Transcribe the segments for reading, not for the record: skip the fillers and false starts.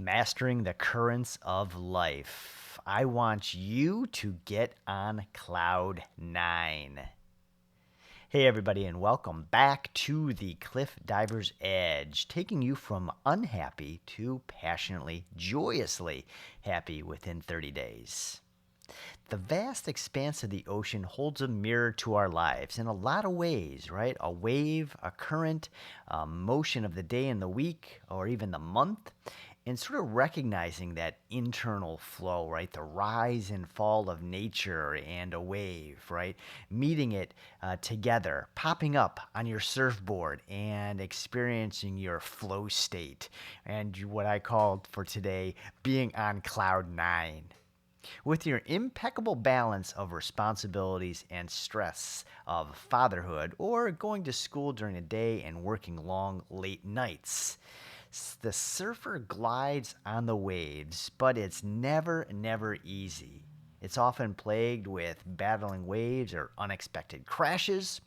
Mastering the currents of life. I want you to get on cloud nine. Hey, everybody, and welcome back to the Cliff Diver's Edge, taking you from unhappy to passionately, joyously happy within 30 days. The vast expanse of the ocean holds a mirror to our lives in a lot of ways, right? A wave, a current, a motion of the day and the week, or even the month. And sort of recognizing that internal flow, right? The rise and fall of nature and a wave, right? Meeting it together, popping up on your surfboard and experiencing your flow state. And what I called for today, being on cloud nine. With your impeccable balance of responsibilities and stress of fatherhood or going to school during the day and working long, late nights. The surfer glides on the waves, but it's never easy. It's often plagued with battling waves or unexpected crashes,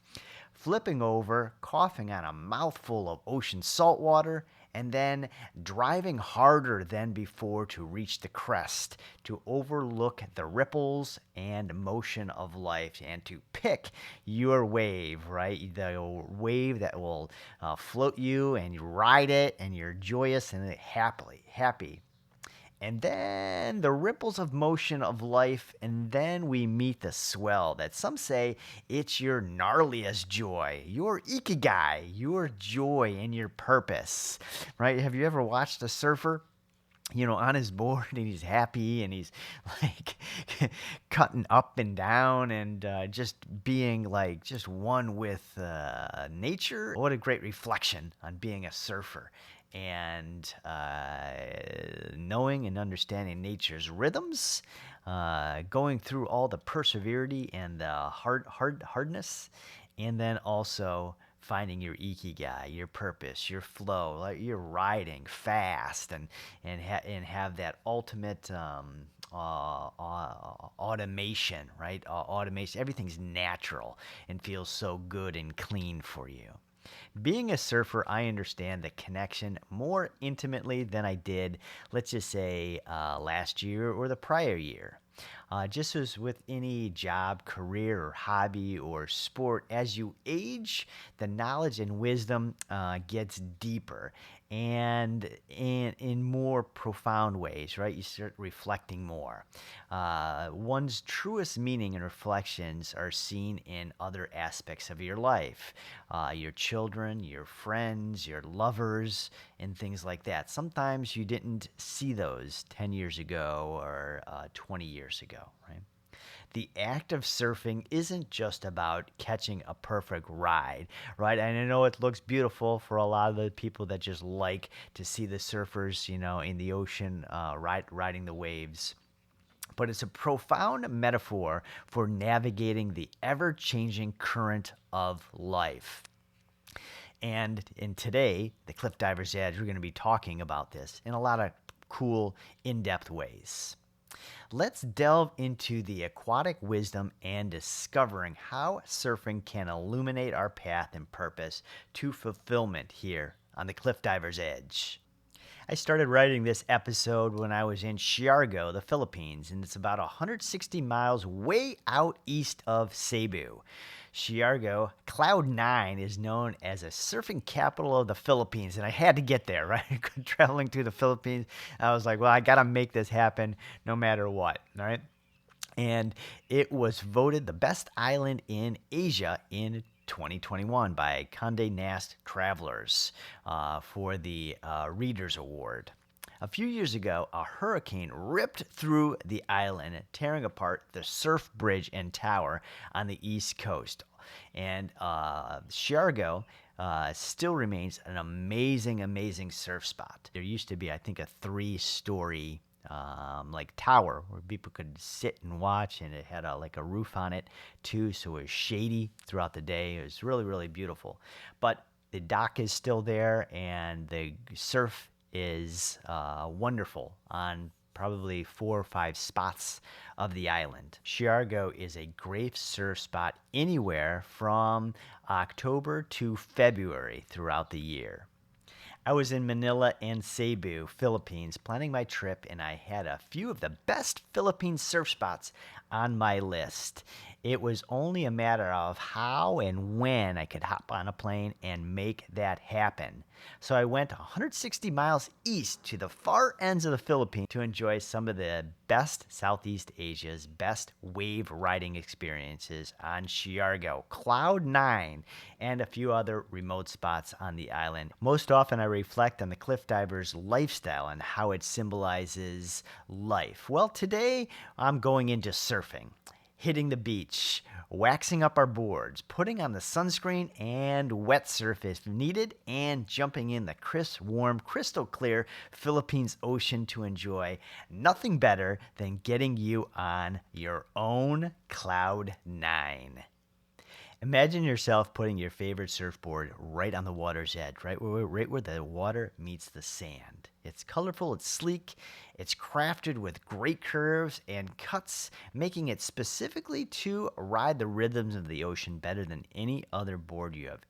flipping over, coughing on a mouthful of ocean salt water, and then driving harder than before to reach the crest, to overlook the ripples and motion of life, and to pick your wave, right? The wave that will float you, and you ride it, and you're joyous and happy. And then the ripples of motion of life, and then we meet the swell that some say it's your gnarliest joy, your ikigai, your joy and your purpose, right? Have you ever watched a surfer? On his board and he's happy and he's like cutting up and down and just being like just one with nature. What a great reflection on being a surfer and knowing and understanding nature's rhythms, going through all the perseverity and the hardness, and then also finding your ikigai, your purpose, your flow, like you're riding fast and have that ultimate automation, right? Automation, everything's natural and feels so good and clean for you. Being a surfer, I understand the connection more intimately than I did, let's just say, last year or the prior year. Just as with any job, career, or hobby or sport, as you age, the knowledge and wisdom gets deeper and in more profound ways, right? You start reflecting more. One's truest meaning and reflections are seen in other aspects of your life, your children, your friends, your lovers, and things like that. Sometimes you didn't see those 10 years ago or 20 years ago, right? The act of surfing isn't just about catching a perfect ride, right? And I know it looks beautiful for a lot of the people that just like to see the surfers, in the ocean, riding the waves. But it's a profound metaphor for navigating the ever changing current of life. And in today, the Cliff Diver's Edge, we're going to be talking about this in a lot of cool, in depth ways. Let's delve into the aquatic wisdom and discovering how surfing can illuminate our path and purpose to fulfillment here on the Cliff Diver's Edge. I started writing this episode when I was in Siargao, the Philippines, and it's about 160 miles way out east of Cebu. Siargao, Cloud 9, is known as a surfing capital of the Philippines, and I had to get there, right? Traveling to the Philippines, I was like, well, I got to make this happen no matter what, all right? And it was voted the best island in Asia in 2021 by Condé Nast Travelers for the Readers Award. A few years ago, a hurricane ripped through the island, tearing apart the surf bridge and tower on the east coast. And Siargao still remains an amazing surf spot. There used to be, I think, a 3-story like tower where people could sit and watch, and it had like a roof on it too, so it was shady throughout the day. It was really beautiful. But the dock is still there, and the surf is wonderful on probably 4 or 5 spots of the island. Siargao is a great surf spot anywhere from October to February throughout the year. I was in Manila and Cebu, Philippines, planning my trip, and I had a few of the best Philippine surf spots on my list. It was only a matter of how and when I could hop on a plane and make that happen. So I went 160 miles east to the far ends of the Philippines to enjoy some of the best Southeast Asia's best wave riding experiences on Siargao, Cloud 9, and a few other remote spots on the island. Most often I reflect on the cliff diver's lifestyle and how it symbolizes life. Well, today I'm going into surfing, hitting the beach, waxing up our boards, putting on the sunscreen and wet surf if needed, and jumping in the crisp, warm, crystal clear Philippines Ocean to enjoy nothing better than getting you on your own Cloud 9. Imagine yourself putting your favorite surfboard right on the water's edge, right where the water meets the sand. It's colorful, it's sleek, it's crafted with great curves and cuts, making it specifically to ride the rhythms of the ocean better than any other board you have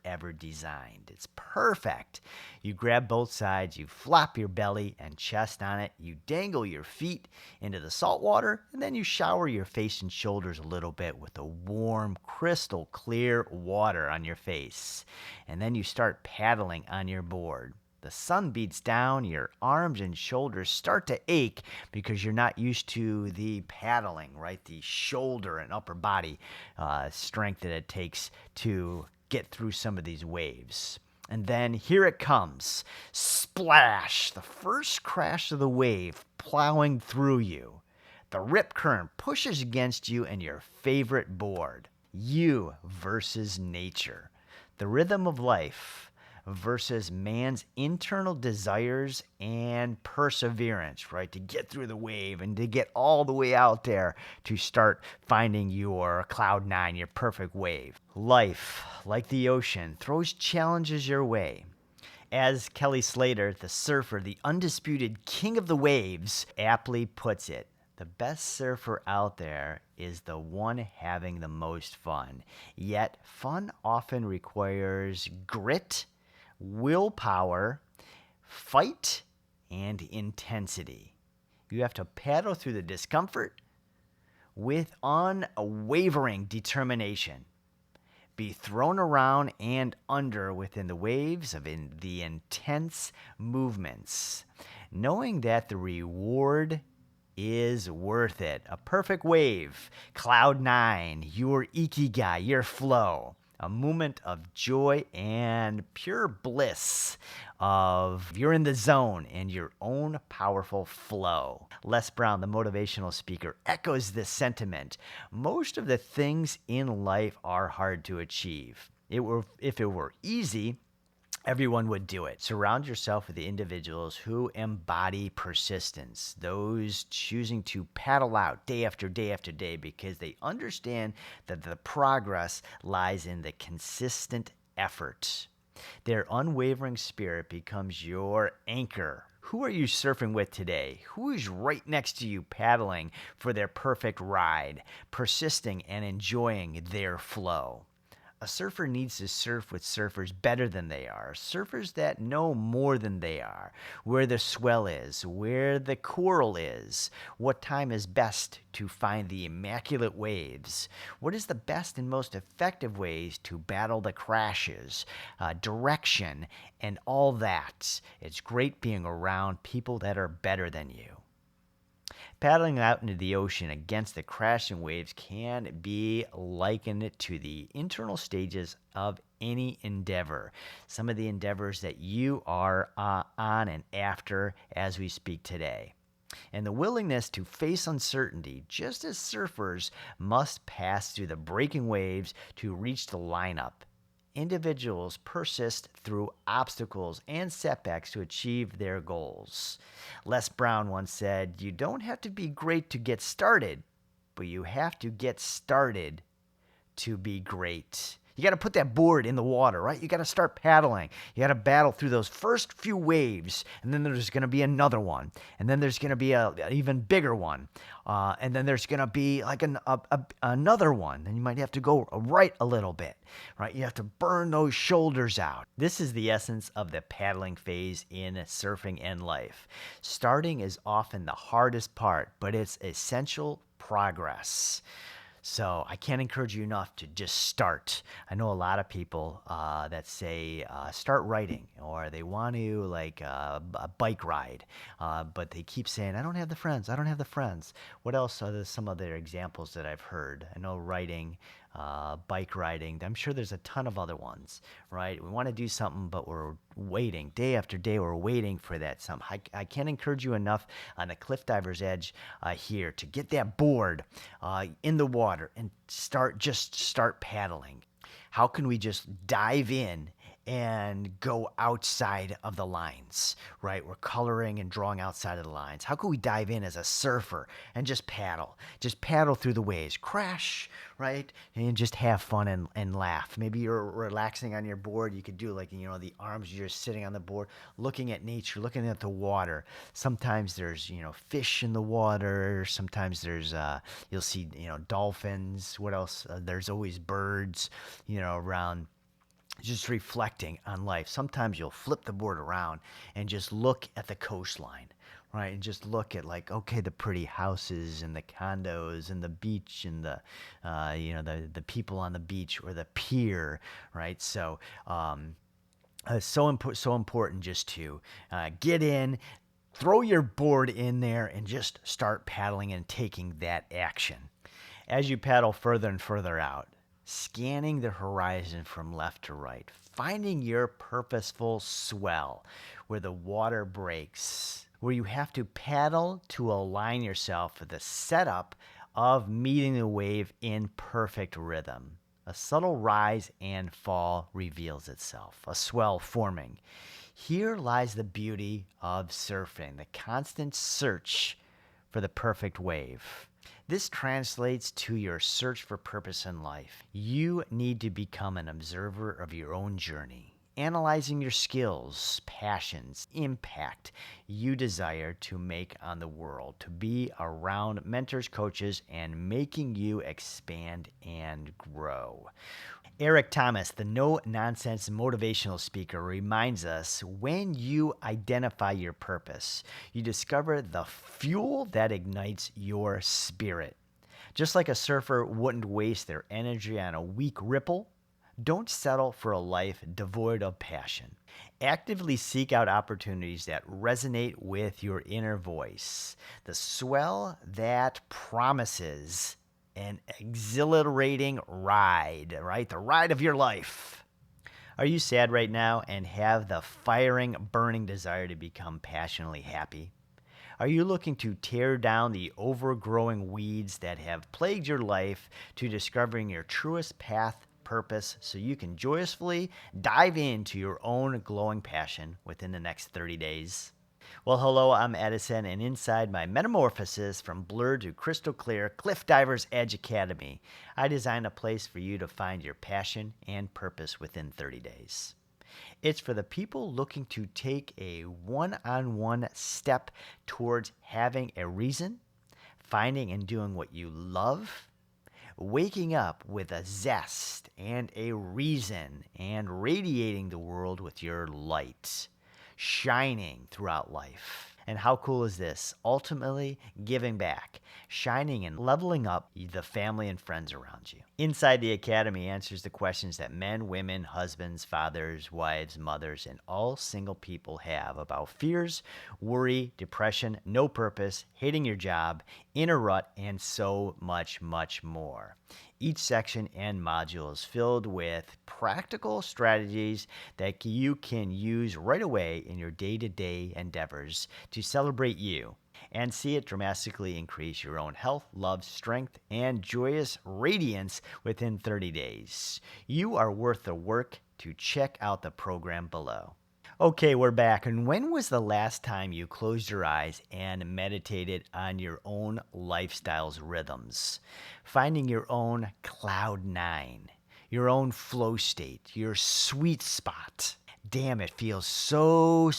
ever designed. It's perfect. You grab both sides, you flop your belly and chest on it, you dangle your feet into the salt water, and then you shower your face and shoulders a little bit with the warm, crystal clear water on your face. And then you start paddling on your board. The sun beats down, your arms and shoulders start to ache because you're not used to the paddling, right? The shoulder and upper body strength that it takes to get through some of these waves. And then here it comes. Splash! The first crash of the wave plowing through you. The rip current pushes against you and your favorite board. You versus nature. The rhythm of life versus man's internal desires and perseverance, right? To get through the wave and to get all the way out there to start finding your Cloud 9, your perfect wave. Life, like the ocean, throws challenges your way. As Kelly Slater, the surfer, the undisputed king of the waves, aptly puts it, the best surfer out there is the one having the most fun. Yet, fun often requires grit, willpower, fight, and intensity. You have to paddle through the discomfort with unwavering determination. Be thrown around and under within the waves of the intense movements, knowing that the reward is worth it. A perfect wave, Cloud 9, your Ikigai, your flow. A moment of joy and pure bliss of you're in the zone and your own powerful flow. Les Brown, the motivational speaker, echoes this sentiment. Most of the things in life are hard to achieve. If it were easy, everyone would do it. Surround yourself with the individuals who embody persistence, those choosing to paddle out day after day after day because they understand that the progress lies in the consistent effort. Their unwavering spirit becomes your anchor. Who are you surfing with today? Who is right next to you paddling for their perfect ride, persisting and enjoying their flow? A surfer needs to surf with surfers better than they are, surfers that know more than they are, where the swell is, where the coral is, what time is best to find the immaculate waves, what is the best and most effective ways to battle the crashes, direction, and all that. It's great being around people that are better than you. Paddling out into the ocean against the crashing waves can be likened to the internal stages of any endeavor. Some of the endeavors that you are on and after as we speak today. And the willingness to face uncertainty, just as surfers must pass through the breaking waves to reach the lineup. Individuals persist through obstacles and setbacks to achieve their goals. Les Brown once said, "You don't have to be great to get started, but you have to get started to be great." You got to put that board in the water, right? You got to start paddling. You got to battle through those first few waves, and then there's going to be another one, and then there's going to be an even bigger one, and then there's going to be like another one. Then you might have to go right a little bit, right? You have to burn those shoulders out. This is the essence of the paddling phase in surfing and life. Starting is often the hardest part, but it's essential progress. So I can't encourage you enough to just start. I know a lot of people that say start writing, or they want to like a bike ride, but they keep saying, I don't have the friends. I don't have the friends. What else are some other examples that I've heard? I know writing, bike riding. I'm sure there's a ton of other ones, right? We want to do something, but we're waiting day after day. We're waiting for that something. I can't encourage you enough on the Cliff Diver's Edge here to get that board in the water and start paddling. How can we just dive in and go outside of the lines, right? We're coloring and drawing outside of the lines. How can we dive in as a surfer and just paddle? Just paddle through the waves, crash, right? And just have fun and laugh. Maybe you're relaxing on your board. You could do like, the arms, you're sitting on the board, looking at nature, looking at the water. Sometimes there's, fish in the water. Sometimes there's, you'll see, dolphins. What else? There's always birds, around, just reflecting on life. Sometimes you'll flip the board around and just look at the coastline, right? And just look at like, okay, the pretty houses and the condos and the beach and the people on the beach or the pier, right? So, so important just to get in, throw your board in there and just start paddling and taking that action. As you paddle further and further out, scanning the horizon from left to right, finding your purposeful swell where the water breaks, where you have to paddle to align yourself with the setup of meeting the wave in perfect rhythm. A subtle rise and fall reveals itself, a swell forming. Here lies the beauty of surfing, the constant search for the perfect wave. This translates to your search for purpose in life. You need to become an observer of your own journey, analyzing your skills, passions, impact you desire to make on the world, to be around mentors, coaches, and making you expand and grow. Eric Thomas, the no-nonsense motivational speaker, reminds us when you identify your purpose, you discover the fuel that ignites your spirit. Just like a surfer wouldn't waste their energy on a weak ripple, don't settle for a life devoid of passion. Actively seek out opportunities that resonate with your inner voice, the swell that promises an exhilarating ride, right? The ride of your life. Are you sad right now and have the firing, burning desire to become passionately happy? Are you looking to tear down the overgrowing weeds that have plagued your life to discovering your truest path, purpose, so you can joyously dive into your own glowing passion within the next 30 days? Well, hello, I'm Edison, and inside my metamorphosis from blurred to crystal clear Cliff Diver's Edge Academy, I designed a place for you to find your passion and purpose within 30 days. It's for the people looking to take a one-on-one step towards having a reason, finding and doing what you love, waking up with a zest and a reason, and radiating the world with your light, shining throughout life. And how cool is this? Ultimately, giving back, shining and leveling up the family and friends around you. Inside the Academy answers the questions that men, women, husbands, fathers, wives, mothers, and all single people have about fears, worry, depression, no purpose, hating your job, inner rut, and so much, much more. Each section and module is filled with practical strategies that you can use right away in your day-to-day endeavors to celebrate you and see it dramatically increase your own health, love, strength, and joyous radiance within 30 days. You are worth the work. To check out the program below. Okay, we're back. And when was the last time you closed your eyes and meditated on your own lifestyle's rhythms? Finding your own cloud nine, your own flow state, your sweet spot. Damn, it feels so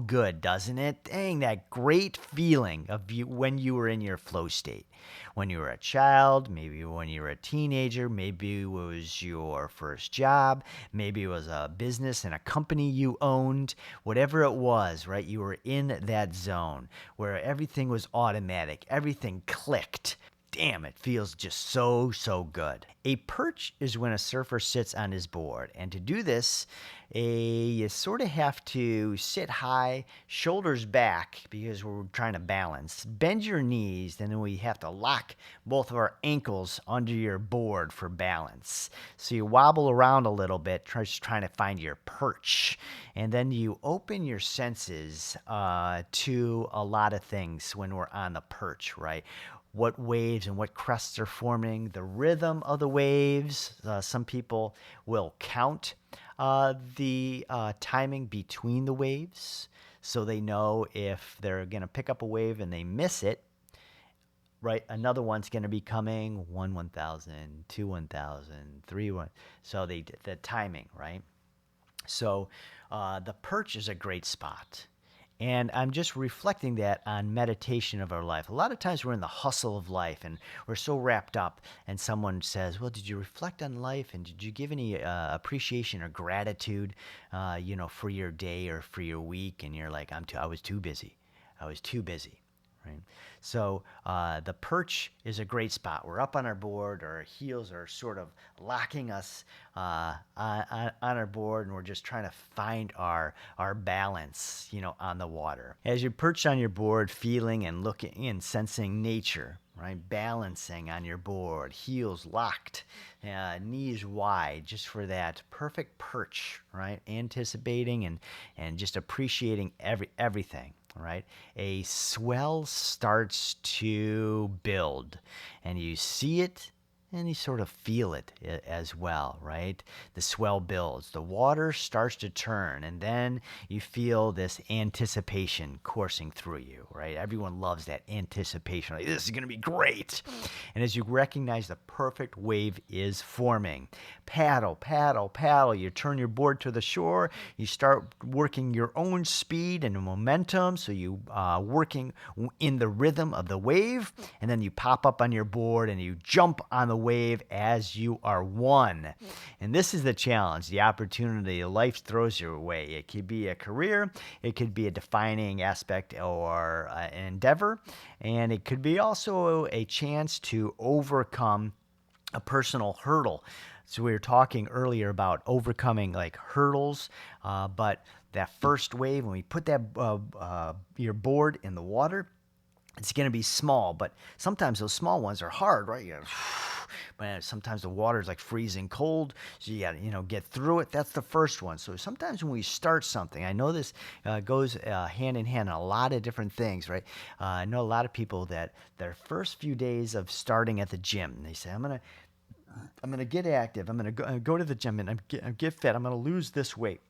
good, doesn't it? Dang, that great feeling of you when you were in your flow state. When you were a child, maybe when you were a teenager, maybe it was your first job, maybe it was a business and a company you owned, whatever it was, right? You were in that zone where everything was automatic, everything clicked. Damn, it feels just so good. A perch is when a surfer sits on his board. And to do this, you sort of have to sit high, shoulders back, because we're trying to balance. Bend your knees, and then we have to lock both of our ankles under your board for balance. So you wobble around a little bit, just trying to find your perch. And then you open your senses to a lot of things when we're on the perch, right? What waves and what crests are forming, the rhythm of the waves. Some people will count the timing between the waves so they know if they're going to pick up a wave and they miss it, right? Another one's going to be coming, 1,000, 2, 1,000, 3, 1. So the timing, right? So the perch is a great spot. And I'm just reflecting that on meditation of our life. A lot of times we're in the hustle of life and we're so wrapped up, and someone says, well, did you reflect on life, and did you give any appreciation or gratitude, for your day or for your week? And you're like, I was too busy. I was too busy. Right. So the perch is a great spot. We're up on our board, our heels are sort of locking us on our board, and we're just trying to find our balance, on the water. As you perch on your board, feeling and looking and sensing nature, right? Balancing on your board, heels locked, knees wide, just for that perfect perch, right? Anticipating and just appreciating everything. Right? A swell starts to build, and you see it and you sort of feel it as well, right? The swell builds, the water starts to turn, and then you feel this anticipation coursing through you, right? Everyone loves that anticipation. Like, this is going to be great. And as you recognize the perfect wave is forming, paddle, paddle, paddle. You turn your board to the shore. You start working your own speed and momentum. So you working in the rhythm of the wave, and then you pop up on your board and you jump on the wave as you are one. And this is the challenge, the opportunity life throws your way. It could be a career, it could be a defining aspect or an endeavor, and it could be also a chance to overcome a personal hurdle. So we were talking earlier about overcoming like hurdles, but that first wave, when we put that your board in the water, it's going to be small, but sometimes those small ones are hard, right? But sometimes the water is like freezing cold, so you got to get through it. That's the first one. So sometimes when we start something, I know this goes hand in hand in a lot of different things, right? I know a lot of people that their first few days of starting at the gym, they say, I'm gonna get active. I'm gonna go to the gym and get fit. I'm gonna lose this weight.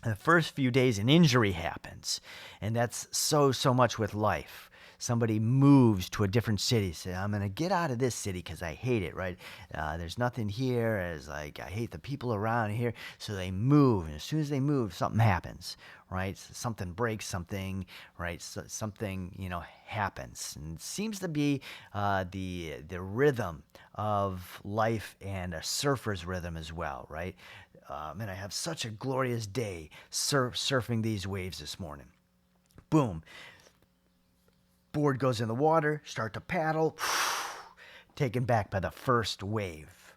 The first few days, an injury happens, and that's so much with life. Somebody moves to a different city, say, I'm going to get out of this city because I hate it, right? There's nothing here. It's like, I hate the people around here. So they move, and as soon as they move, something happens, right? Something breaks, something, right? Something, happens. And it seems to be the rhythm of life, and a surfer's rhythm as well, right? Man, I have such a glorious day surfing these waves this morning. Boom. Board goes in the water, start to paddle, taken back by the first wave.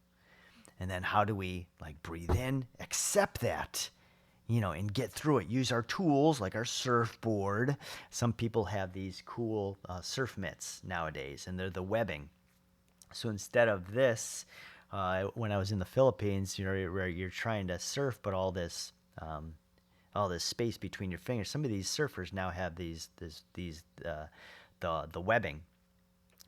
And then how do we breathe in, accept that, and get through it? Use our tools like our surfboard. Some people have these cool surf mitts nowadays, and they're the webbing. So instead of this, when I was in the Philippines, where you're trying to surf, but all this space between your fingers. Some of these surfers now have the webbing.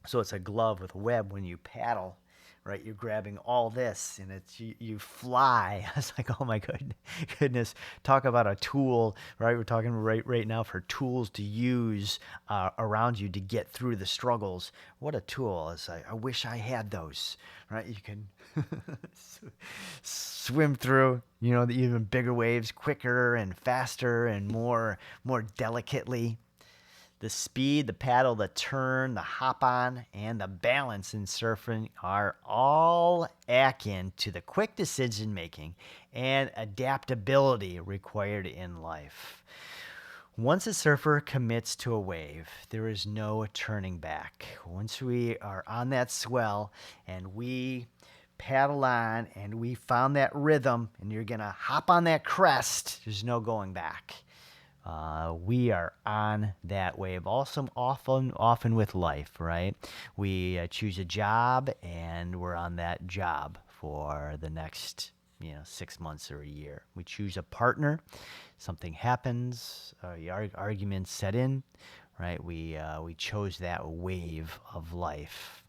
So it's a glove with a web when you paddle, right? You're grabbing all this and you fly. I was like, oh my goodness. Talk about a tool, right? We're talking right now for tools to use around you to get through the struggles. What a tool. It's like, I wish I had those, right? You can swim through, the even bigger waves quicker and faster and more delicately. The speed, the paddle, the turn, the hop on, and the balance in surfing are all akin to the quick decision making and adaptability required in life. Once a surfer commits to a wave, there is no turning back. Once we are on that swell and we paddle on and we found that rhythm and you're going to hop on that crest, there's no going back. We are on that wave. Also, often with life, right? We choose a job and we're on that job for the next 6 months or a year. We choose a partner, something happens, arguments set in, right? We chose that wave of life.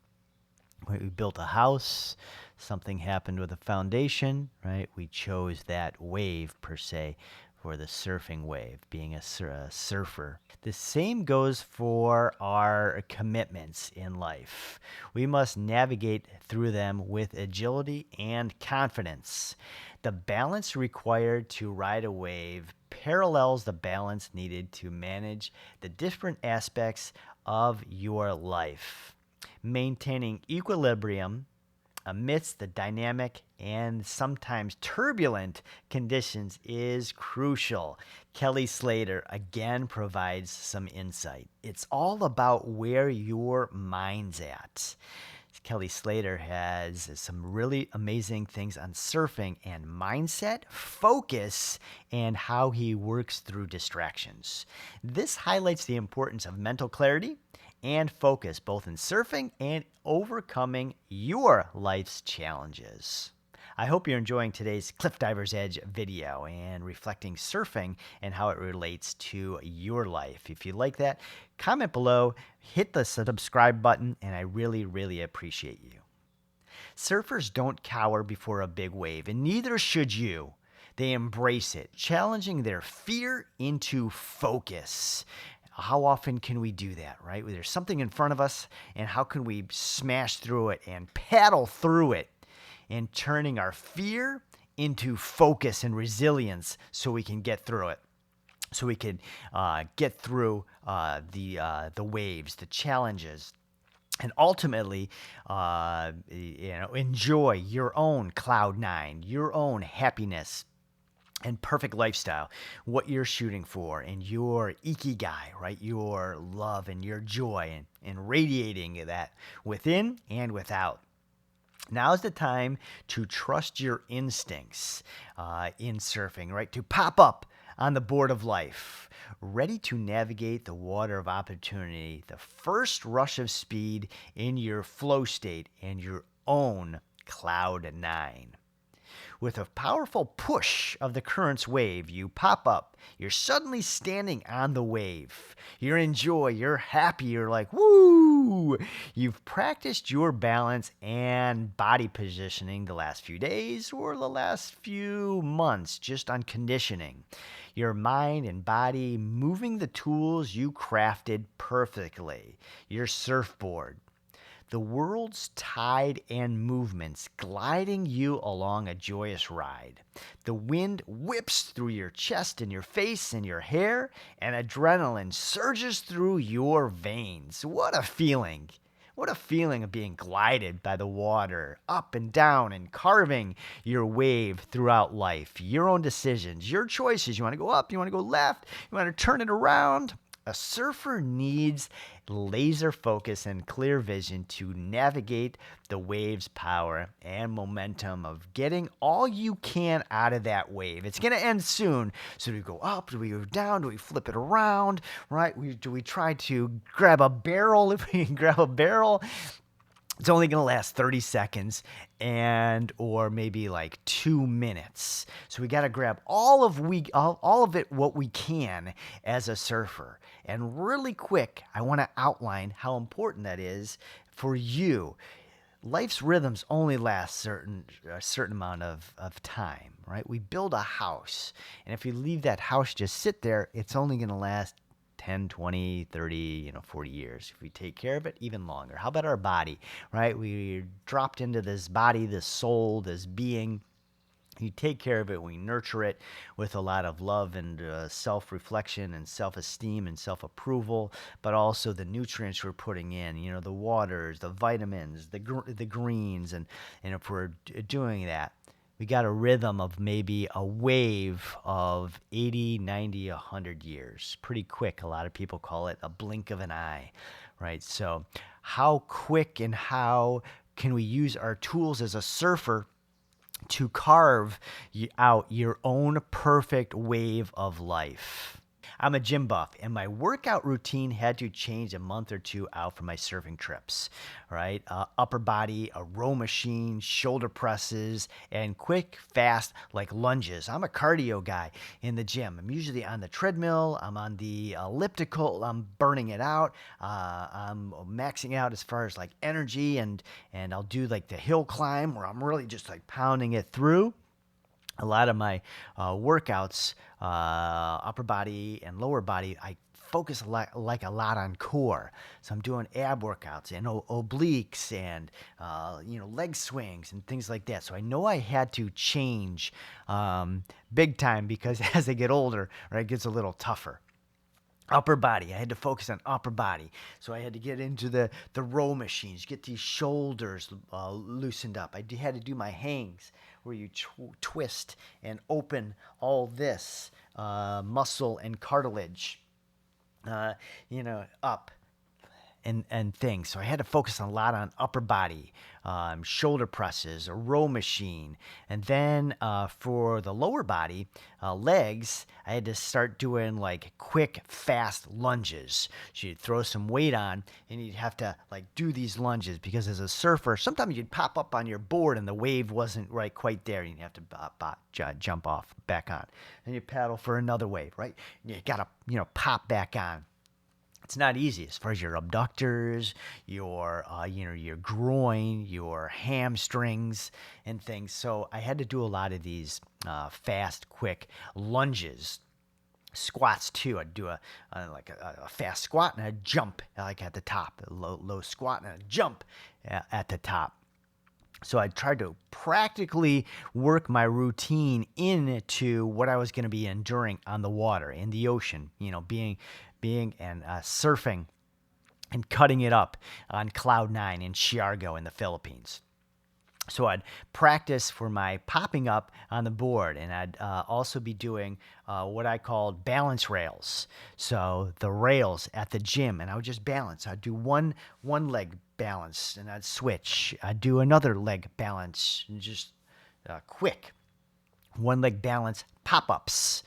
We built a house, something happened with the foundation, right? We chose that wave per se for the surfing wave, being a surfer. The same goes for our commitments in life. We must navigate through them with agility and confidence. The balance required to ride a wave parallels the balance needed to manage the different aspects of your life. Maintaining equilibrium amidst the dynamic and sometimes turbulent conditions is crucial. Kelly Slater again provides some insight. It's all about where your mind's at. Kelly Slater has some really amazing things on surfing and mindset, focus, and how he works through distractions. This highlights the importance of mental clarity and focus, both in surfing and overcoming your life's challenges. I hope you're enjoying today's Cliff Diver's Edge video and reflecting surfing and how it relates to your life. If you like that, comment below, hit the subscribe button, and I really, really appreciate you. Surfers don't cower before a big wave, and neither should you. They embrace it, challenging their fear into focus. How often can we do that, right? There's something in front of us, and how can we smash through it and paddle through it and turning our fear into focus and resilience so we can get through it, so we can get through the waves, the challenges, and ultimately, enjoy your own cloud nine, your own happiness and perfect lifestyle, what you're shooting for, and your Ikigai, right? Your love and your joy, and radiating that within and without. Now's the time to trust your instincts in surfing, right? To pop up on the board of life, ready to navigate the water of opportunity, the first rush of speed in your flow state and your own cloud nine. With a powerful push of the current's wave, you pop up. You're suddenly standing on the wave. You're in joy. You're happy. You're like, woo! You've practiced your balance and body positioning the last few days or the last few months just on conditioning. Your mind and body moving the tools you crafted perfectly. Your surfboard. The world's tide and movements gliding you along a joyous ride. The wind whips through your chest and your face and your hair, and adrenaline surges through your veins. What a feeling! What a feeling of being glided by the water, up and down and carving your wave throughout life. Your own decisions, your choices. You want to go up, you want to go left, you want to turn it around. A surfer needs laser focus and clear vision to navigate the wave's power and momentum of getting all you can out of that wave. It's going to end soon. So do we go up? Do we go down? Do we flip it around? Right? Do we try to grab a barrel? If we can grab a barrel, it's only going to last 30 seconds or maybe like 2 minutes. So we got to grab all of it what we can as a surfer. And really quick, I want to outline how important that is for you. life's rhythms only last a certain amount of time, right? We build a house, and if we leave that house just sit there, it's only going to last 10, 20, 30, 40 years. If we take care of it, even longer. How about our body, right? We dropped into this body, this soul, this being. You take care of it, we nurture it with a lot of love and self-reflection and self-esteem and self-approval, but also the nutrients we're putting in, the waters, the vitamins, the greens, and if we're doing that, we got a rhythm of maybe a wave of 80, 90, 100 years. Pretty quick. A lot of people call it a blink of an eye, right? So how quick and how can we use our tools as a surfer to carve out your own perfect wave of life? I'm a gym buff, and my workout routine had to change a month or two out from my surfing trips, right? Upper body, a row machine, shoulder presses, and quick, fast, like lunges. I'm a cardio guy in the gym. I'm usually on the treadmill. I'm on the elliptical. I'm burning it out. I'm maxing out as far as like energy, and I'll do like the hill climb where I'm really just like pounding it through. A lot of my workouts, upper body and lower body, I focus a lot on core. So I'm doing ab workouts and obliques and leg swings and things like that. So I know I had to change big time because as I get older, right, it gets a little tougher. Upper body. I had to focus on upper body. So I had to get into the row machines, get these shoulders loosened up. had to do my hangs where you twist and open all this muscle and cartilage, up and things. So I had to focus a lot on upper body, shoulder presses, a row machine. And then for the lower body, legs, I had to start doing like quick, fast lunges. So you'd throw some weight on and you'd have to like do these lunges because as a surfer, sometimes you'd pop up on your board and the wave wasn't right quite there. You'd have to jump off back on. And you paddle for another wave, right? You got to, pop back on. It's not easy as far as your abductors, your groin, your hamstrings, and things. So I had to do a lot of these fast, quick lunges. Squats too. I'd do a fast squat and a jump like at the top, a low squat and a jump at the top. So I tried to practically work my routine into what I was going to be enduring on the water, in the ocean, being and surfing and cutting it up on Cloud 9 in Siargao in the Philippines. So I'd practice for my popping up on the board, and I'd also be doing what I called balance rails. So the rails at the gym, and I would just balance. I'd do one leg balance, and I'd switch. I'd do another leg balance, and just quick one leg balance pop-ups.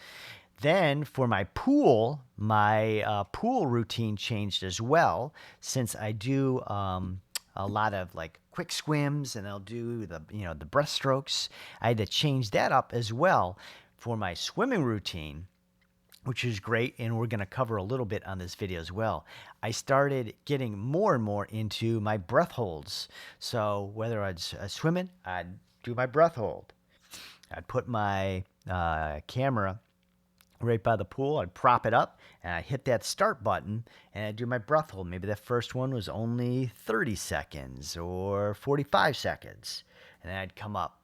Then for my pool routine changed as well, since I do a lot of like quick swims and I'll do the breaststrokes. I had to change that up as well for my swimming routine, which is great, and we're going to cover a little bit on this video as well. I started getting more and more into my breath holds. So whether I'd swimming, I'd do my breath hold. I'd put my camera right by the pool. I'd prop it up and I'd hit that start button and I'd do my breath hold. Maybe the first one was only 30 seconds or 45 seconds. And then I'd come up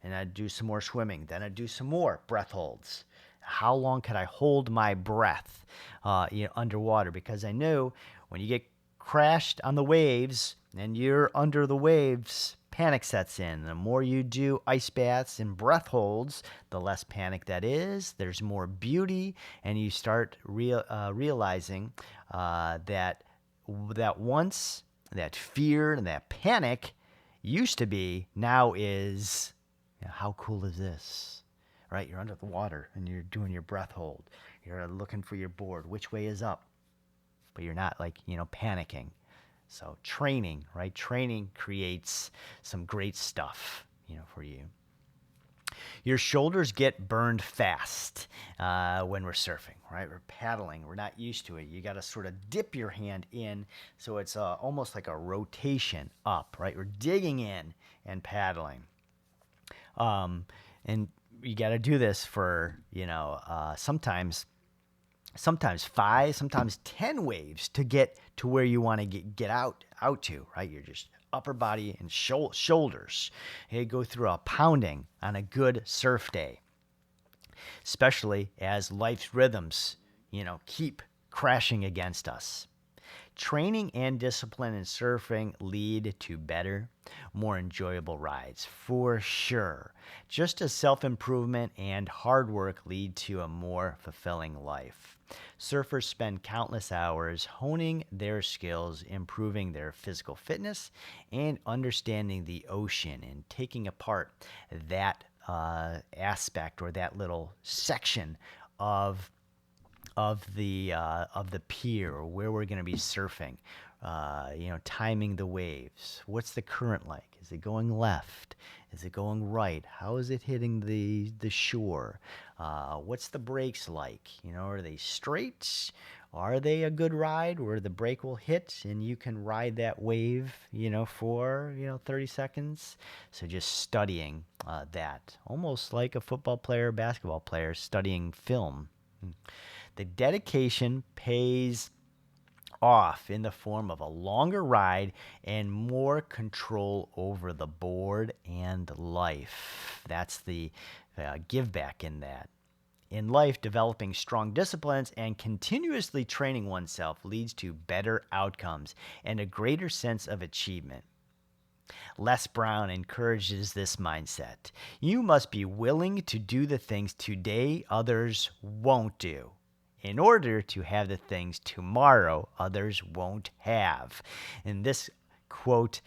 and I'd do some more swimming. Then I'd do some more breath holds. How long could I hold my breath underwater? Because I knew when you get crashed on the waves and you're under the waves, panic sets in. The more you do ice baths and breath holds, the less panic that is. There's more beauty, and you start realizing that once that fear and that panic used to be, now is, how cool is this? Right? You're under the water and you're doing your breath hold. You're looking for your board. Which way is up? But you're not panicking. So training, right? Training creates some great stuff, for you. Your shoulders get burned fast when we're surfing, right? We're paddling. We're not used to it. You got to sort of dip your hand in, so it's almost like a rotation up, right? We're digging in and paddling. And you got to do this for, sometimes 5, sometimes 10 waves to get to where you want to get out to, right? You're just upper body and shoulders. You go through a pounding on a good surf day, especially as life's rhythms, keep crashing against us. Training and discipline in surfing lead to better, more enjoyable rides, for sure. Just as self improvement and hard work lead to a more fulfilling life. Surfers spend countless hours honing their skills, improving their physical fitness, and understanding the ocean and taking apart that aspect or that little section of the pier or where we're going to be surfing. Timing the waves. What's the current like? Is it going left? Is it going right? How is it hitting the shore? What's the brakes like? Are they straight? Are they a good ride where the brake will hit and you can ride that wave, for 30 seconds? So just studying that, almost like a football player, basketball player studying film. The dedication pays off in the form of a longer ride and more control over the board and life. That's the give back in that. In life, developing strong disciplines and continuously training oneself leads to better outcomes and a greater sense of achievement. Les Brown encourages this mindset. You must be willing to do the things today others won't do in order to have the things tomorrow others won't have. And this quote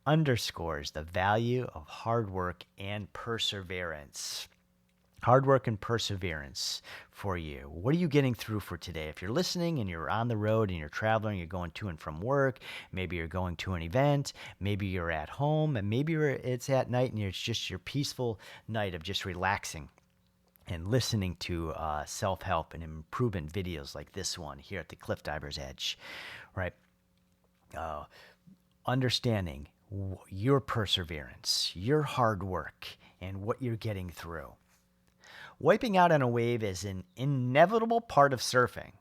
underscores the value of hard work and perseverance. Hard work and perseverance for you. What are you getting through for today? If you're listening and you're on the road and you're traveling, you're going to and from work, maybe you're going to an event, maybe you're at home, and maybe it's at night and it's just your peaceful night of just relaxing and listening to self-help and improvement videos like this one here at the Cliff Diver's Edge, right? Understanding your perseverance, your hard work, and what you're getting through. Wiping out on a wave is an inevitable part of surfing,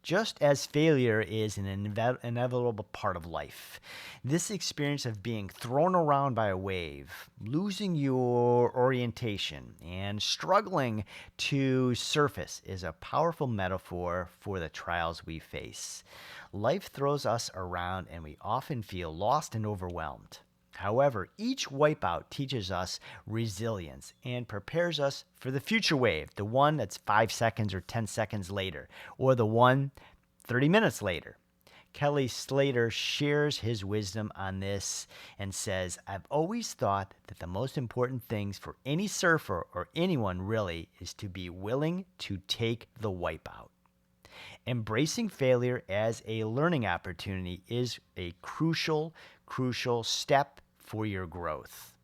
just as failure is an inevitable part of life. This experience of being thrown around by a wave, losing your orientation, and struggling to surface is a powerful metaphor for the trials we face. Life throws us around and we often feel lost and overwhelmed. However, each wipeout teaches us resilience and prepares us for the future wave, the one that's 5 seconds or 10 seconds later, or the one 30 minutes later. Kelly Slater shares his wisdom on this and says, I've always thought that the most important things for any surfer or anyone really is to be willing to take the wipeout. Embracing failure as a learning opportunity is a crucial step for your growth.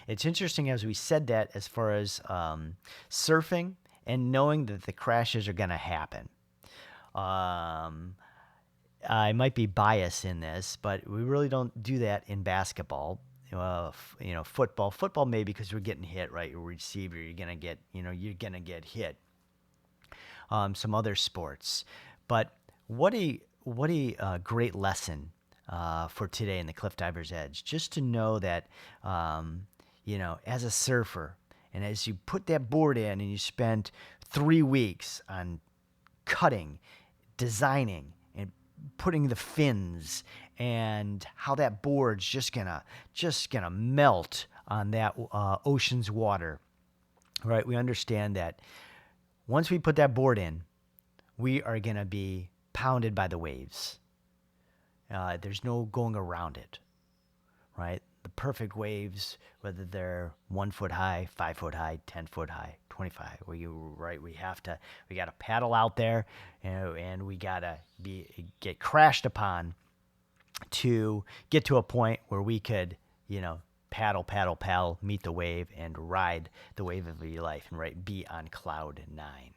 It's interesting as we said that as far as surfing and knowing that the crashes are going to happen. I might be biased in this, but we really don't do that in basketball. Football maybe because we're getting hit, right? Your receiver, you're going to get hit. Some other sports, but what a great lesson for today in the Cliff Diver's Edge. Just to know that, as a surfer, and as you put that board in and you spend 3 weeks on cutting, designing, and putting the fins, and how that board's just gonna melt on that ocean's water, right? We understand that once we put that board in, we are gonna be pounded by the waves. There's no going around it, right? The perfect waves, whether they're 1 foot high, 5 foot high, 10 foot high, 25. We got to paddle out there, and we got to get crashed upon to get to a point where we could, paddle, paddle, paddle, meet the wave, and ride the wave of your life, and right, be on cloud nine.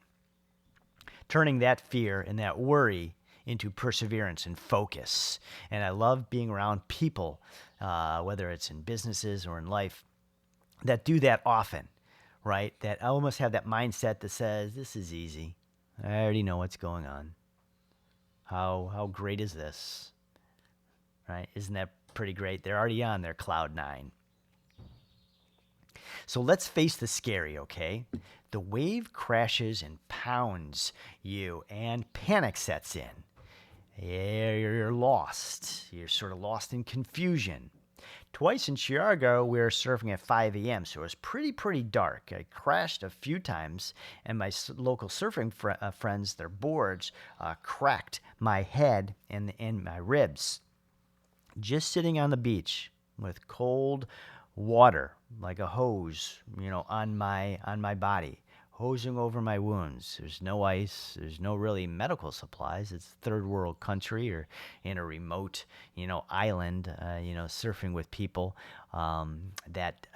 Turning that fear and that worry into perseverance and focus. And I love being around people, whether it's in businesses or in life, that do that often, right? That almost have that mindset that says, this is easy. I already know what's going on. How great is this? Right? Isn't that pretty great? They're already on their cloud nine. So let's face the scary, okay? The wave crashes and pounds you, and panic sets in. You're lost. You're sort of lost in confusion. Twice in Chicago, we were surfing at 5 a.m., so it was pretty dark. I crashed a few times, and my local surfing friends, their boards, cracked my head and my ribs. Just sitting on the beach with cold water like a hose, on my body, hosing over my wounds. There's no ice. There's no really medical supplies. It's a third world country or in a remote, island, surfing with people that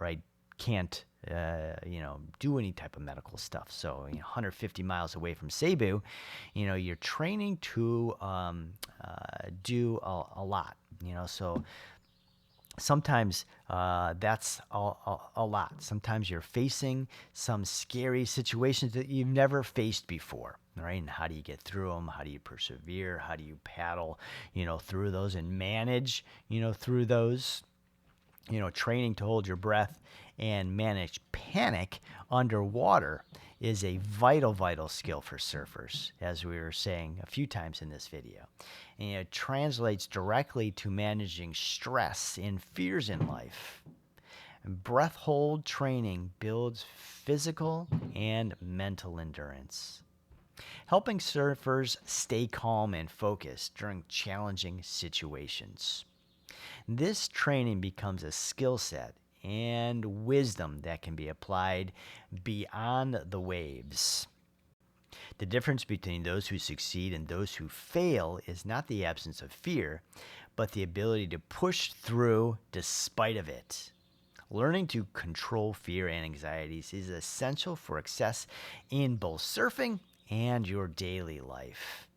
right can't do any type of medical stuff. So 150 miles away from Cebu, you're training to do a lot. So sometimes that's a lot. Sometimes you're facing some scary situations that you've never faced before, right? And how do you get through them? How do you persevere? How do you paddle, through those and manage, through those? Training to hold your breath and manage panic underwater is a vital skill for surfers, as we were saying a few times in this video. And it translates directly to managing stress and fears in life. Breath hold training builds physical and mental endurance, helping surfers stay calm and focused during challenging situations. This training becomes a skill set and wisdom that can be applied beyond the waves. The difference between those who succeed and those who fail is not the absence of fear, but the ability to push through despite of it. Learning to control fear and anxieties is essential for success in both surfing and your daily life.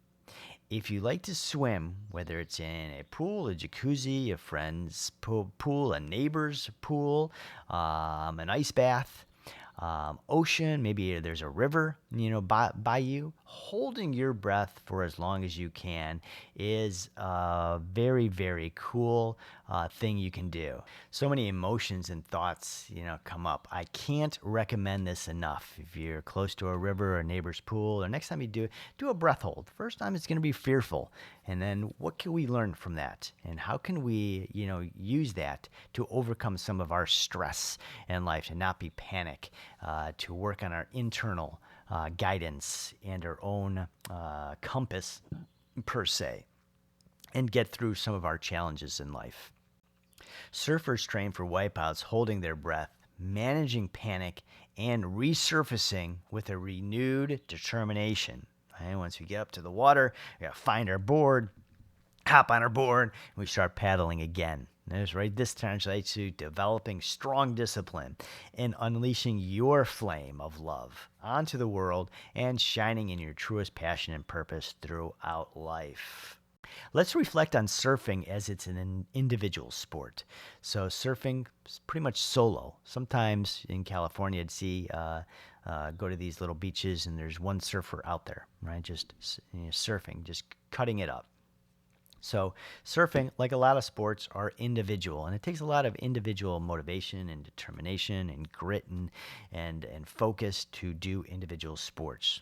If you like to swim, whether it's in a pool, a jacuzzi, a friend's pool, a neighbor's pool, an ice bath, ocean, maybe there's a river, by you, holding your breath for as long as you can is a very cool thing you can do. So many emotions and thoughts, come up. I can't recommend this enough. If you're close to a river or a neighbor's pool, or next time you do a breath hold. First time it's going to be fearful. And then what can we learn from that? And how can we, use that to overcome some of our stress in life, to not be panic, to work on our internal guidance and our own compass, per se, and get through some of our challenges in life. Surfers train for wipeouts, holding their breath, managing panic, and resurfacing with a renewed determination. And once we get up to the water, we gotta find our board, hop on our board, and we start paddling again. This translates to developing strong discipline and unleashing your flame of love onto the world and shining in your truest passion and purpose throughout life. Let's reflect on surfing as it's an individual sport. So surfing is pretty much solo. Sometimes in California, I'd see go to these little beaches and there's one surfer out there, right? Just surfing, just cutting it up. So surfing, like a lot of sports, are individual, and it takes a lot of individual motivation and determination and grit and focus to do individual sports.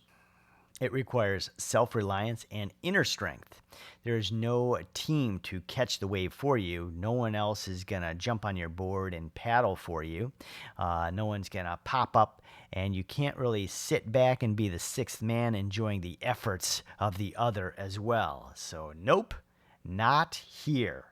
It requires self-reliance and inner strength. There is no team to catch the wave for you. No one else is going to jump on your board and paddle for you. No one's going to pop up, and you can't really sit back and be the sixth man enjoying the efforts of the other as well. So nope, not here.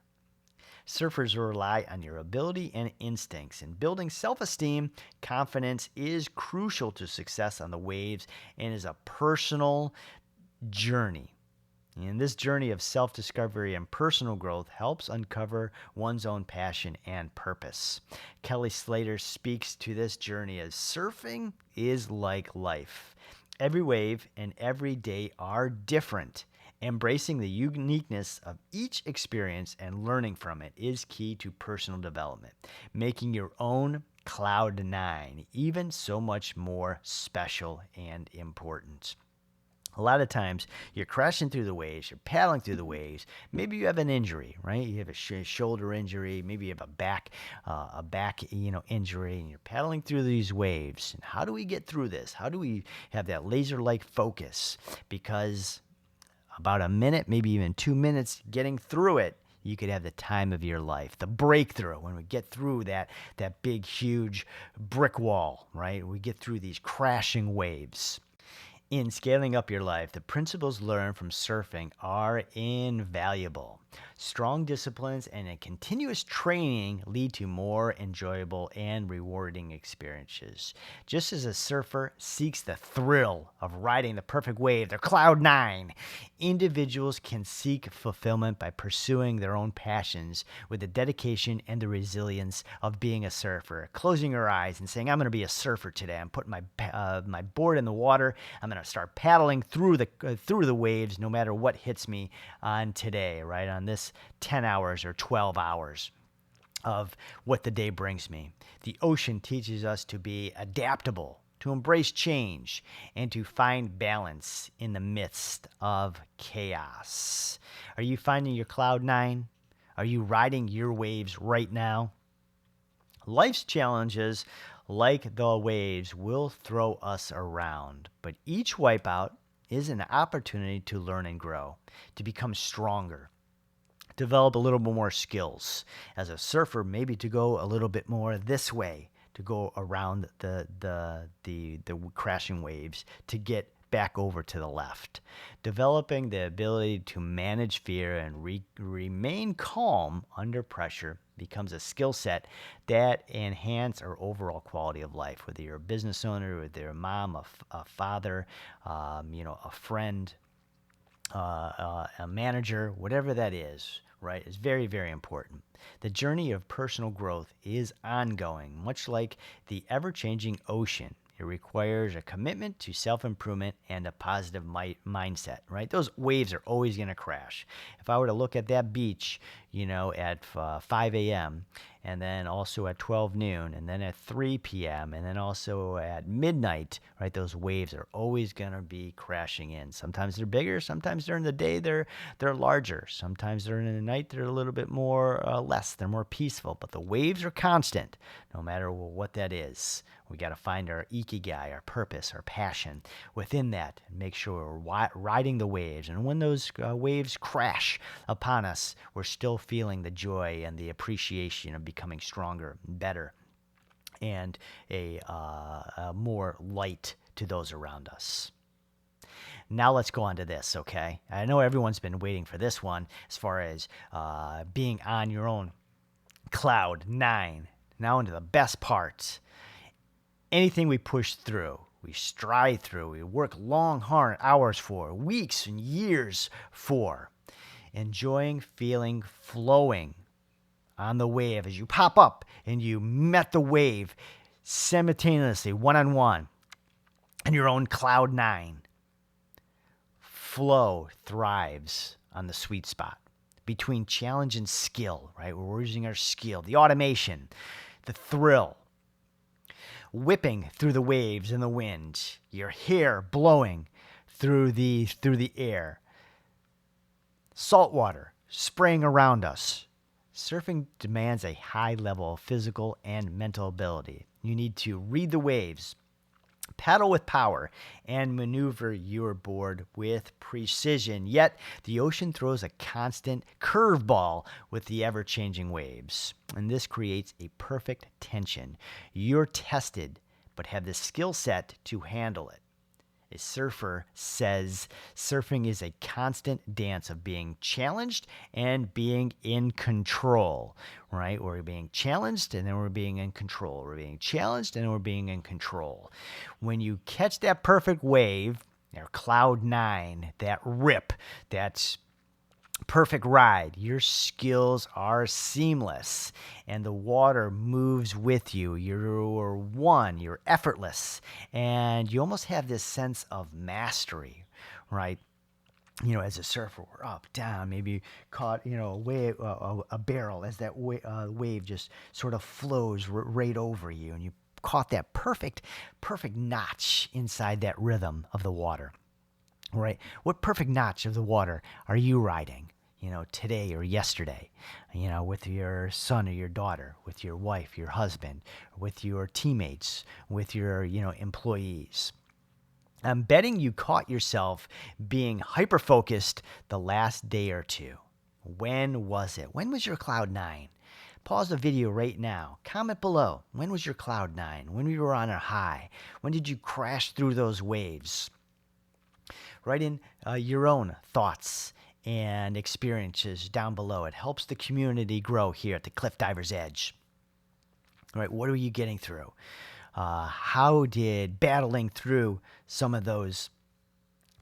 Surfers rely on your ability and instincts, and building self-esteem, confidence is crucial to success on the waves and is a personal journey. And this journey of self-discovery and personal growth helps uncover one's own passion and purpose. Kelly Slater speaks to this journey as surfing is like life. Every wave and every day are different. Embracing the uniqueness of each experience and learning from it is key to personal development, making your own Cloud Nine even so much more special and important. A lot of times you're crashing through the waves, you're paddling through the waves. Maybe you have an injury, right? You have a shoulder injury, maybe you have a back, injury, and you're paddling through these waves. And how do we get through this? How do we have that laser-like focus? Because about a minute, maybe even 2 minutes getting through it, you could have the time of your life, the breakthrough when we get through that big, huge brick wall, right? We get through these crashing waves. In scaling up your life, the principles learned from surfing are invaluable. Strong disciplines and a continuous training lead to more enjoyable and rewarding experiences. Just as a surfer seeks the thrill of riding the perfect wave, their Cloud Nine, individuals can seek fulfillment by pursuing their own passions with the dedication and the resilience of being a surfer. Closing your eyes and saying, I'm going to be a surfer today. I'm putting my board in the water. I'm going to start paddling through the waves no matter what hits me on today, right? On this 10 hours or 12 hours of what the day brings me. The ocean teaches us to be adaptable, to embrace change, and to find balance in the midst of chaos. Are you finding your Cloud Nine? Are you riding your waves right now? Life's challenges, like the waves, will throw us around, but each wipeout is an opportunity to learn and grow, to become stronger, develop a little bit more skills. As a surfer, maybe to go a little bit more this way, to go around the crashing waves, to get back over to the left. Developing the ability to manage fear and remain calm under pressure becomes a skill set that enhance our overall quality of life. Whether you're a business owner, whether you're a mom, a father, a friend, a manager, whatever that is, right, is very, very important. The journey of personal growth is ongoing, much like the ever-changing ocean. It requires a commitment to self-improvement and a positive mindset, right? Those waves are always going to crash. If I were to look at that beach, at 5 a.m., and then also at 12 noon, and then at 3 p.m., and then also at midnight, right? Those waves are always going to be crashing in. Sometimes they're bigger. Sometimes during the day, they're larger. Sometimes during the night, they're a little bit more less. They're more peaceful. But the waves are constant, no matter what that is. We got to find our Ikigai, our purpose, our passion within that, and make sure we're riding the waves. And when those waves crash upon us, we're still feeling the joy and the appreciation of becoming stronger, better, and a more light to those around us. Now let's go on to this, okay? I know everyone's been waiting for this one as far as being on your own Cloud Nine. Now into the best part. Anything we push through, we strive through, we work long, hard hours for, weeks and years for. Enjoying, feeling, flowing on the wave as you pop up and you met the wave simultaneously, one-on-one, in your own Cloud Nine. Flow thrives on the sweet spot between challenge and skill, right? Where we're using our skill, the automation, the thrill, whipping through the waves and the wind, your hair blowing through the air, salt water spraying around us. Surfing demands a high level of physical and mental ability. You need to read the waves, paddle with power, and maneuver your board with precision. Yet, the ocean throws a constant curveball with the ever-changing waves, and this creates a perfect tension. You're tested, but have the skill set to handle it. A surfer says surfing is a constant dance of being challenged and being in control, right? We're being challenged and then we're being in control. We're being challenged and then we're being in control. When you catch that perfect wave, Or cloud nine, that rip, that's perfect ride. Your skills are seamless and the water moves with you. You're one, you're effortless, and you almost have this sense of mastery, right? As a surfer, we're up, down, maybe caught, a wave, a barrel as that wave just sort of flows right over you, and you caught that perfect notch inside that rhythm of the water. Right. What perfect notch of the water are you riding, today or yesterday, with your son or your daughter, with your wife, your husband, with your teammates, with your, employees? I'm betting you caught yourself being hyper focused the last day or two. When was it? When was your cloud nine? Pause the video right now. Comment below. When was your cloud nine? When we were on a high? When did you crash through those waves? Write in your own thoughts and experiences down below. It helps the community grow here at the Cliff Diver's Edge. All right, what are you getting through? How did battling through some of those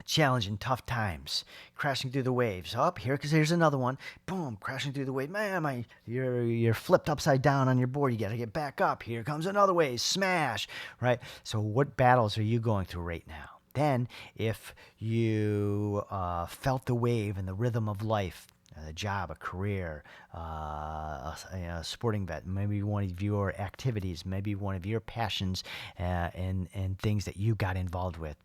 challenging, tough times, crashing through the waves? Up here, because here's another one. Boom, crashing through the wave. Man, you're flipped upside down on your board. You got to get back up. Here comes another wave. Smash. Right. So, what battles are you going through right now? Then, if you felt the wave and the rhythm of life, a job, a career, a sporting bet, maybe one of your activities, maybe one of your passions and things that you got involved with.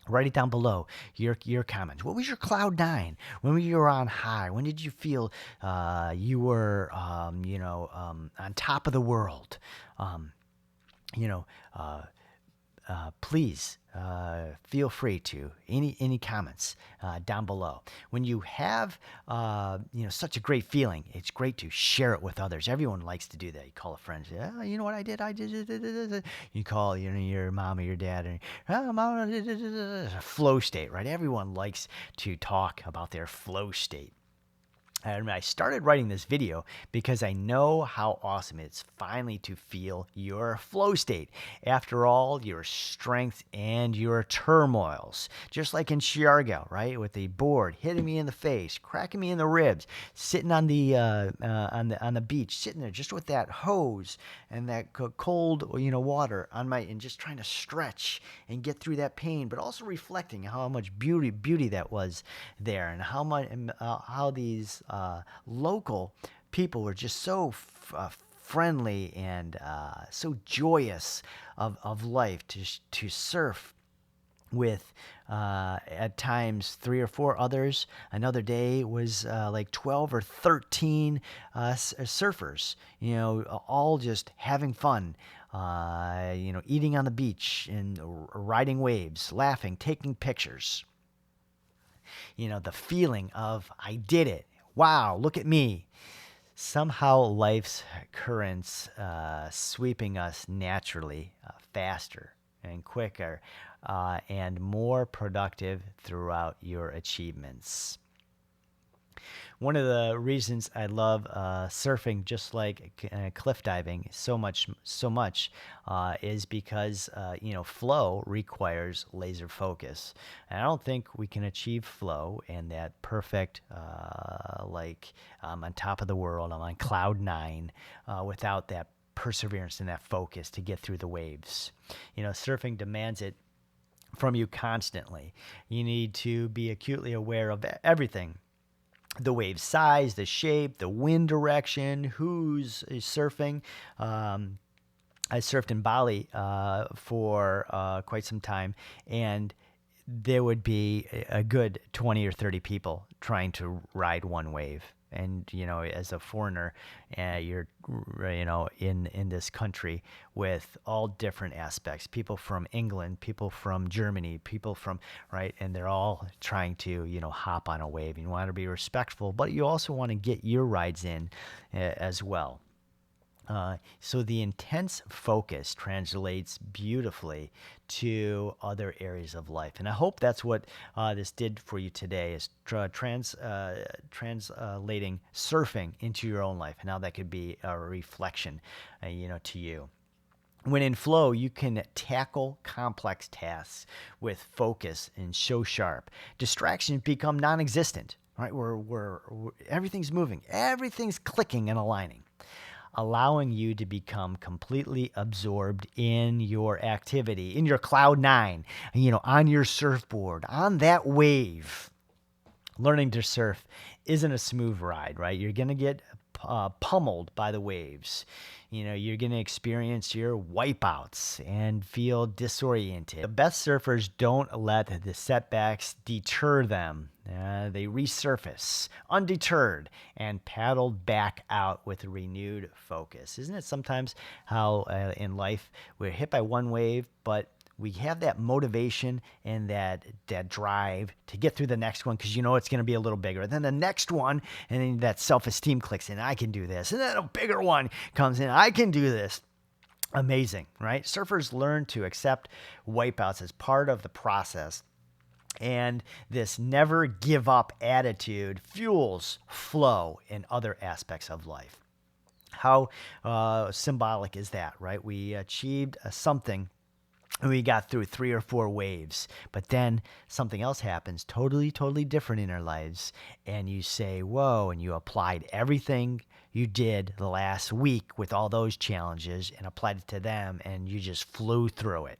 Write it down below, your comments. What was your cloud nine? When you were on high? When did you feel you were, on top of the world? You know, please feel free to any comments down below. When you have such a great feeling, it's great to share it with others. Everyone likes to do that. You call a friend, say, oh, you know what I did? I did. You call your mom or your dad, and oh, mom, flow state, right? Everyone likes to talk about their flow state. And I started writing this video because I know how awesome it's finally to feel your flow state. After all, your strength and your turmoils. Just like in Chiargo, right? With the board hitting me in the face, cracking me in the ribs, sitting on the beach, sitting there just with that hose and that cold, water on and just trying to stretch and get through that pain, but also reflecting how much beauty that was there, and how these local people were just so friendly and so joyous of life to surf with at times 3 or 4 others. Another day was like 12 or 13 surfers, all just having fun, eating on the beach and riding waves, laughing, taking pictures. The feeling of, I did it. Wow, look at me. Somehow life's currents sweeping us naturally faster and quicker and more productive throughout your achievements. One of the reasons I love surfing, just like cliff diving, so much, is because flow requires laser focus, and I don't think we can achieve flow and that perfect, on top of the world, I'm on cloud nine, without that perseverance and that focus to get through the waves. Surfing demands it from you constantly. You need to be acutely aware of everything. The wave size, the shape, the wind direction, who's surfing. I surfed in Bali for quite some time, and there would be a good 20 or 30 people trying to ride one wave. And, as a foreigner, you're, in this country with all different aspects, people from England, people from Germany, people from, right, and they're all trying to, hop on a wave. You want to be respectful, but you also want to get your rides in as well. So the intense focus translates beautifully to other areas of life. And I hope that's what this did for you today, is translating surfing into your own life. And how that could be a reflection, to you. When in flow, you can tackle complex tasks with focus and show sharp. Distractions become non-existent, right? Everything's moving, everything's clicking and aligning, allowing you to become completely absorbed in your activity, in your cloud nine, on your surfboard, on that wave. Learning to surf isn't a smooth ride, right? You're going to get pummeled by the waves. You're going to experience your wipeouts and feel disoriented. The best surfers don't let the setbacks deter them. They resurface undeterred and paddle back out with renewed focus. Isn't it sometimes how in life we're hit by one wave, but we have that motivation and that drive to get through the next one because it's going to be a little bigger. Then the next one, and then that self-esteem clicks in. I can do this. And then a bigger one comes in. I can do this. Amazing, right? Surfers learn to accept wipeouts as part of the process. And this never give up attitude fuels flow in other aspects of life. How symbolic is that, right? We achieved something. We got through 3 or 4 waves, but then something else happens totally, totally different in our lives. And you say, whoa, and you applied everything you did the last week with all those challenges and applied it to them, and you just flew through it.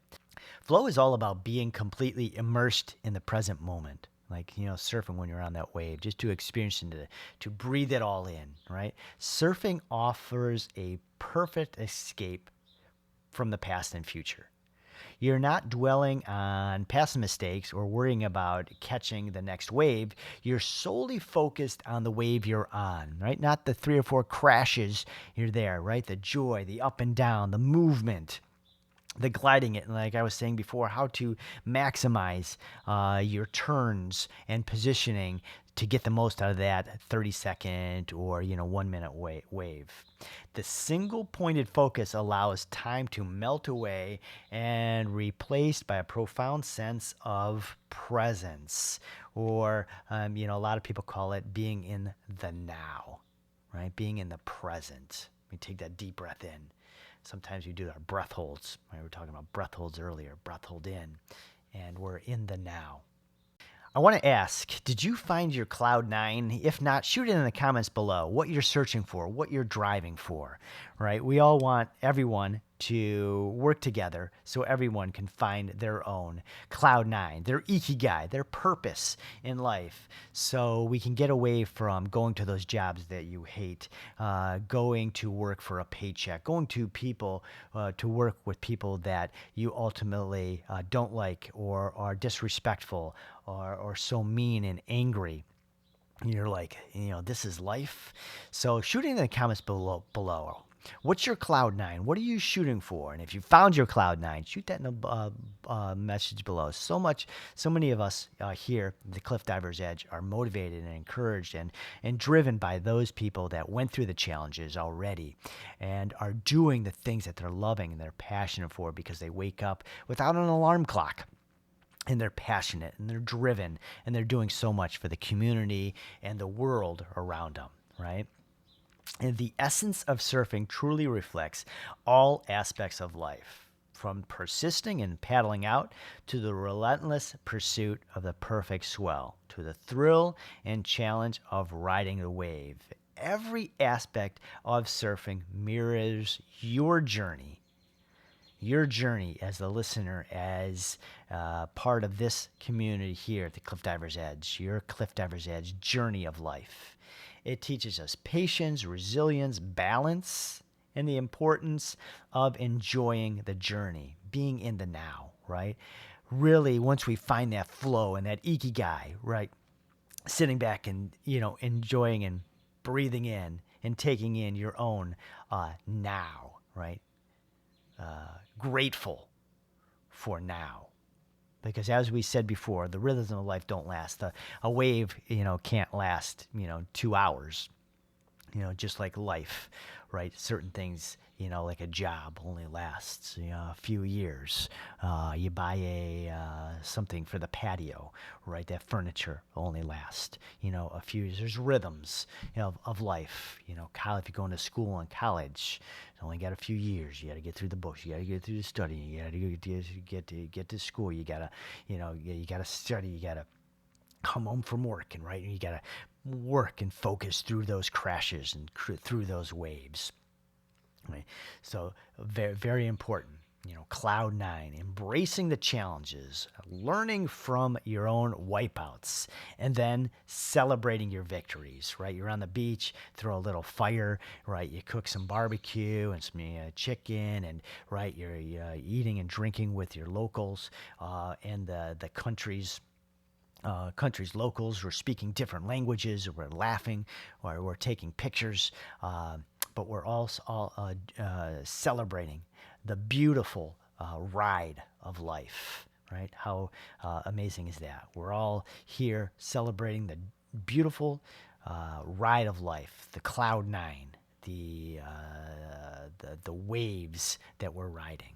Flow is all about being completely immersed in the present moment. Like, surfing when you're on that wave, just to experience and to breathe it all in, right? Surfing offers a perfect escape from the past and future. You're not dwelling on past mistakes or worrying about catching the next wave. You're solely focused on the wave you're on, right? Not the 3 or 4 crashes you're there, right? The joy, the up and down, the movement, the gliding it, like I was saying before, how to maximize your turns and positioning to get the most out of that 30-second or 1-minute wave. The single pointed focus allows time to melt away and replaced by a profound sense of presence, or a lot of people call it being in the now, right? Being in the present. We take that deep breath in. Sometimes we do our breath holds. Right? We were talking about breath holds earlier. Breath hold in, and we're in the now. I want to ask, did you find your cloud nine? If not, shoot it in the comments below. What you're searching for, what you're driving for, right? We all want everyone to work together so everyone can find their own cloud nine, their ikigai, their purpose in life, so we can get away from going to those jobs that you hate, going to work for a paycheck, going to to work with people that you ultimately don't like or are disrespectful or so mean and angry. You're like, this is life. So shoot it in the comments below. What's your cloud nine? What are you shooting for? And if you found your cloud nine, shoot that in the message below. So many of us here, the Cliff Divers Edge, are motivated and encouraged and driven by those people that went through the challenges already and are doing the things that they're loving and they're passionate for because they wake up without an alarm clock. And they're passionate and they're driven and they're doing so much for the community and the world around them, right? And the essence of surfing truly reflects all aspects of life, from persisting and paddling out to the relentless pursuit of the perfect swell, to the thrill and challenge of riding the wave. Every aspect of surfing mirrors your journey as the listener, as part of this community here at the Cliff Divers Edge, your Cliff Divers Edge journey of life. It teaches us patience, resilience, balance, and the importance of enjoying the journey, being in the now, right? Really, once we find that flow and that ikigai, right? Sitting back and, enjoying and breathing in and taking in your own now, right? Grateful for now, because as we said before, the rhythms of life don't last. A wave, can't last, 2 hours. Just like life, right? Certain things, like a job only lasts, a few years. You buy something for the patio, right? That furniture only lasts, a few years. There's rhythms, of life. College, if you're going to school and college, you only got a few years. You got to get through the books. You got to get through the studying. You got to get to school. You got to, you got to study. You got to come home from work, and right, you got to work and focus through those crashes and through those waves. Right? So very, very important. Cloud nine, embracing the challenges, learning from your own wipeouts, and then celebrating your victories, right? You're on the beach, throw a little fire, right? You cook some barbecue and some chicken, and right, you're eating and drinking with your locals and the country's locals. We're speaking different languages, or we're laughing, or we're taking pictures, but we're all celebrating the beautiful ride of life, right? How amazing is that? We're all here celebrating the beautiful ride of life, the cloud nine, the waves that we're riding.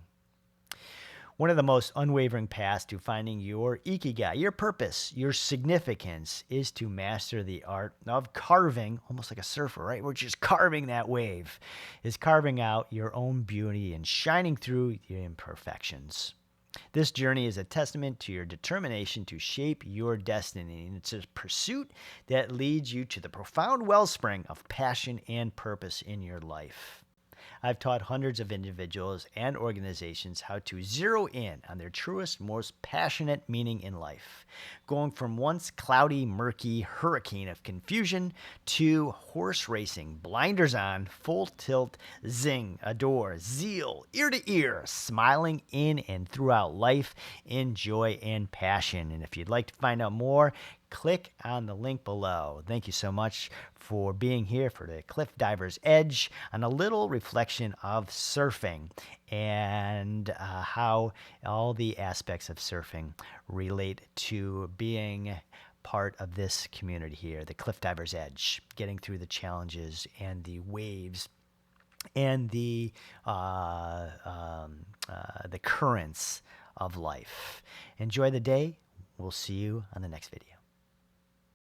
One of the most unwavering paths to finding your ikigai, your purpose, your significance, is to master the art of carving, almost like a surfer, right? We're just carving that wave, is carving out your own beauty and shining through your imperfections. This journey is a testament to your determination to shape your destiny, and it's a pursuit that leads you to the profound wellspring of passion and purpose in your life. I've taught hundreds of individuals and organizations how to zero in on their truest, most passionate meaning in life, going from once cloudy, murky hurricane of confusion to horse racing, blinders on, full tilt, zing, adore, zeal, ear to ear, smiling in and throughout life in joy and passion. And if you'd like to find out more, click on the link below. Thank you so much for being here for the Cliff Diver's Edge, on a little reflection of surfing and how all the aspects of surfing relate to being part of this community here, the Cliff Diver's Edge, getting through the challenges and the waves and the currents of life. Enjoy the day. We'll see you on the next video.